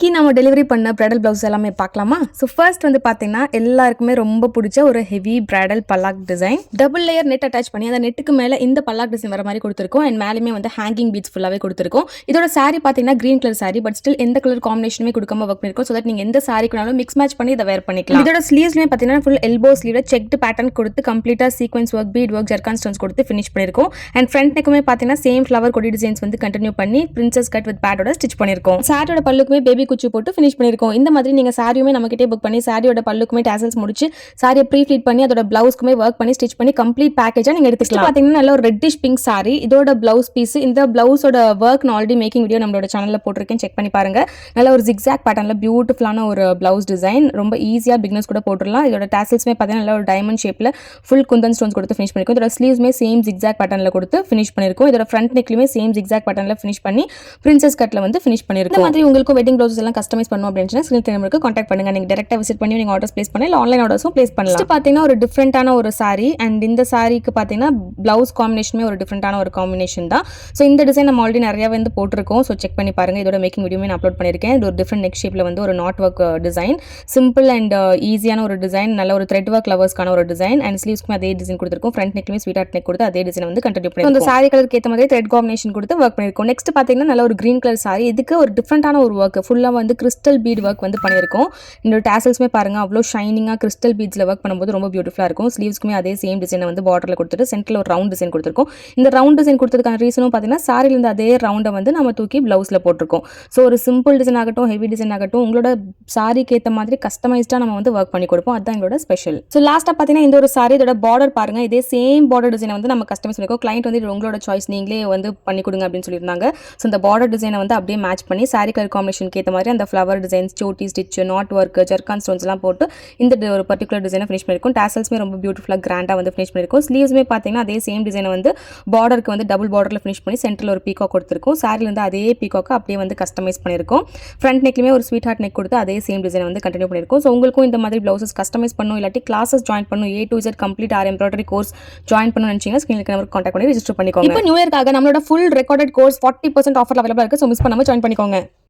இன்னைக்கு நம்ம டெலிவரி பண்ண பிரைடல் பிளவுஸ் எல்லாமே பார்க்கலாமா? ஸோ ஃபர்ஸ்ட் வந்து பார்த்தீங்கன்னா எல்லாருக்குமே ரொம்ப பிடிச்ச ஒரு heavy bridal Pallak design, double layer net attach பண்ணி அந்த நெட்டுக்கு மேலே இந்த பல்லாக் டிசைன் வர மாதிரி கொடுத்துருக்கோம். அண்ட் மேலுமே வந்து ஹேங்கிங் பீட்ஸ் ஃபுல்லாகவே கொடுத்துருக்கோம். இதோட சாரி பார்த்தீங்கன்னா green colour sorry, but still எந்த கலர் காம்பினேஷனுமே கொடுக்காம ஒர்க் பண்ணிருக்கோம். ஸோ தட் நீங்கள் எந்த சாரிக்குனாலும் மிக்ஸ் மேட்ச் பண்ணி இதை வேர் பண்ணிக்கலாம். இதோட ஸ்லீவ்ஸ்மே பார்த்தீங்கன்னா ஃபுல் எல்போ ஸ்லீவ்ல செக்டு பேட்டர்ன் கொடுத்து கம்ப்ளீட்டாக sequence work, beat work, zircon stones கொடுத்து ஃபினிஷ் பண்ணிருக்கோம். அண்ட் ஃப்ரண்ட் நெக்குமே பார்த்தீங்கன்னா சேம் ஃப்ளவர் கொடி டிசைன்ஸ் வந்து கண்டினியூ பண்ணி பிரின்சஸ் கட் வித் பேட்டோட ஸ்டிச் பண்ணிருக்கோம். சாரியோட பல்லுக்குமே பேபி குச்சி போட்டு ஃபினிஷ் பண்ணிருக்கோம். இந்த மாதிரி நீங்க சாரியுமே நம்மகிட்டே புக் பண்ணி சாரியோட பல்லுக்குமே டாசல்ஸ் முடிச்சு சாரியை ப்ரீ ஃப்ளீட் பண்ணி அதோட பிளவுஸ்க்குமே ஒர்க் பண்ணி ஸ்டிச் பண்ணி கம்ப்ளீட் பேக்கேஜா நீங்க எடுத்துக்கலாம். பாத்தீங்கன்னா நல்ல ஒரு ரெட்டிஷ் பிங்க் சாரி, இதோட பிளவுஸ் பீஸ். இந்த பிளவுஸோட ஒர்க் நான் ஆல்ரெடி மேக்கிங் வீடியோ நம்மளோட சேனல்ல போட்டிருக்கேன், செக் பண்ணி பாருங்க. நல்ல ஒரு ஜிக்ஸாக் பேட்டர்ன்ல பியூட்டிஃபுல்லான ஒரு பிளவுஸ் டிசைன், ரொம்ப ஈஸியா பிகினர்ஸ் கூட போட்டுடலாம். இதோட டாசல்ஸ்மே பாத்தீங்கன்னா நல்ல ஒரு டைமண்ட் ஷேப்ல ஃபுல் குந்தன் ஸ்டோன்ஸ் கொடுத்து ஃபினிஷ் பண்ணிருக்கோம். இதோட ஸ்லீவ்ஸ்மே சேம் ஜிக்ஸாக் பேட்டர்ன்ல கொடுத்து ஃபினிஷ் பண்ணிருக்கோம். இதோட ஃப்ரண்ட் நெக்லயுமே சேம் ஜிக்ஸாக் பேட்டர்ன்ல ஃபினிஷ் பண்ணி பிரின்சஸ் கட்ல வந்து ஃபினிஷ் பண்ணிருக்கோம். இந்த மாதிரி உங்களுக்கு வெட்டிங் பிளவுஸ் எல்லாம் கஸ்டமைஸ் பண்ணனும் அப்படினா ஸ்கிரீன் நம்பருக்கு கான்டாக்ட் பண்ணுங்க. நீங்க டைரக்டா விசிட் பண்ணி நீங்க ஆர்டர்ஸ் பிளேஸ் பண்ணலாம், இல்ல ஆன்லைன் ஆர்டர்ஸும் பிளேஸ் பண்ணலாம். நெக்ஸ்ட் பாத்தீங்கன்னா ஒரு டிஃபரெண்டான ஒரு சாரி, அண்ட் இந்த சாரிக்கு பாத்தீங்கன்னா பிளவுஸ் காம்பினேஷனுமே ஒரு டிஃபரெண்டான ஒரு காம்பினேஷன் தான். சோ இந்த டிசைன் நம்ம ஆல்ரெடி நிறைய வந்து போட்டுருக்கோம். சோ செக் பண்ணி பாருங்க. இதோட மேக்கிங் வீடியோமே நான் அப்லோட் பண்ணிருக்கேன். இது ஒரு டிஃபரெண்ட் நெக் ஷேப்ல வந்து ஒரு not work design, simple and ஈஸியான ஒரு டிசைன், நல்ல ஒரு த்ரெட் ஒர்க் லவர்ஸ்க்கான ஒரு டிசைன். அண்ட் ஸ்லீவ்ஸ்க்கு அதே டிசைன் கொடுத்திருக்கோம். ஃப்ரண்ட் நெக்லயுமே ஸ்வீட் ஹார்ட் நெக் கொடுத்து அதே டிசைன் வந்து கண்டினியூ பண்ணிருக்கோம். இந்த சாரி கலருக்கு ஏத்த மாதிரி த்ரெட் காம்பினேஷன் கொடுத்து ஒர்க் பண்ணிருக்கோம். நெக்ஸ்ட் பாத்தீங்கன்னா நல்ல ஒரு கிரீன் கலர் சாரி, இதுக்கு ஒரு டிஃபரெண்டான ஒரு ஒர்க் ஃபுல்லா வந்து கிறிஸ்டல் பீட் ஒர்க் வந்து பண்ணிருக்கோம். இந்த டாசல்ஸ்மே பாருங்க அவ்வளோ ஷைனிங்கா கிறிஸ்டல் பீட்ஸ்ல ஒர்க் பண்ணும்போது ரொம்ப பியூட்டிஃபுல்லா இருக்கும். ஸ்லீவ்ஸ்க்குமே அதே சேம் டிசைனை வந்து பார்டர்ல கொடுத்துட்டு சென்டர்ல ஒரு ரவுண்ட் டிசைன் கொடுத்துருக்கோம். இந்த ரவுண்ட் டிசைன் கொடுத்ததுக்கான ரீசனும் பார்த்தீங்கன்னா சாரில இருந்து அதே ரவுண்டை வந்து நம்ம தூக்கி பிளவுஸ்ல போட்டிருக்கோம். ஸோ ஒரு சிம்பிள் டிசைன் ஆகட்டும், ஹெவி டிசைன் ஆகட்டும், உங்களோட சாரிக்கு ஏற்ற மாதிரி கஸ்டமைஸ்டா நம்ம வந்து ஒர்க் பண்ணி கொடுப்போம். அதுதான் எங்களோட ஸ்பெஷல். ஸோ லாஸ்டா பார்த்தீங்கன்னா இந்த ஒரு சாரி, இதோட பார்டர் பாருங்க, இதே சேம் பார்டர் டிசைனை வந்து நம்ம கஸ்டமைஸ் பண்ணிருக்கோம். கிளைண்ட் வந்து உங்களோட சாய்ஸ், நீங்களே வந்து பண்ணி கொடுங்க அப்படின்னு சொல்லியிருந்தாங்க. ஸோ இந்த பார்டர் டிசைனை வந்து அப்படியே மேட்ச் பண்ணி சாரி கலர் காம்பினேஷனுக்கு ஏற்ற மாதிரி அந்த ஃப்ளவர் டிசைன்ஸ், சோட்டி stitch, knot work, zircon stones எல்லாம் போட்டு இந்த ஒரு பர்டிகுலர் டிசைனை ஃபினிஷ் பண்ணிருக்கோம். டாசல்ஸ்மே ரொம்ப பியூட்டிஃபுல்லா கிராண்டா வந்து ஃபினிஷ் பண்ணிருக்கோம். ஸ்லீவ்ஸ்மே பார்த்தீங்கன்னா அதே சேம் டிசைனை வந்து பார்டருக்கு வந்து டபுள் பார்டர்ல ஃபினிஷ் பண்ணி சென்டர்ல ஒரு பீகாக் கொடுத்திருக்கோம். சாரில இருந்து அதே பீகாக் அப்படியே வந்து கஸ்டமைஸ் பண்ணிருக்கோம். ஃப்ரண்ட் நெக்லயுமே ஒரு ஸ்வீட் ஹார்ட் நெக் கொடுத்து அதே சேம் டிசைனை வந்து கண்டினியூ பண்ணிருக்கோம். ஸோ உங்களுக்கும் இந்த மாதிரி பிளவுசஸ் கஸ்டமைஸ் பண்ணணும், இல்லாட்டி கிளாஸஸ் ஜாயின் பண்ணணும், A to Z complete or embroidery course join பண்ணணும்னு நினைச்சீங்கன்னா ஸ்கிரீன்ல நம்பருக்கு கான்டாக்ட் பண்ணி ரெஜிஸ்டர் பண்ணிக்கோங்க. இப்போ நியூ இயர்க்காக நம்மளோட ஃபுல் ரெக்கார்டட் கோர்ஸ் 40% ஆஃபர் அவைலபிளா இருக்கு. ஸோ மிஸ் பண்ணாம ஜாயின் பண்ணிக்கோங்க.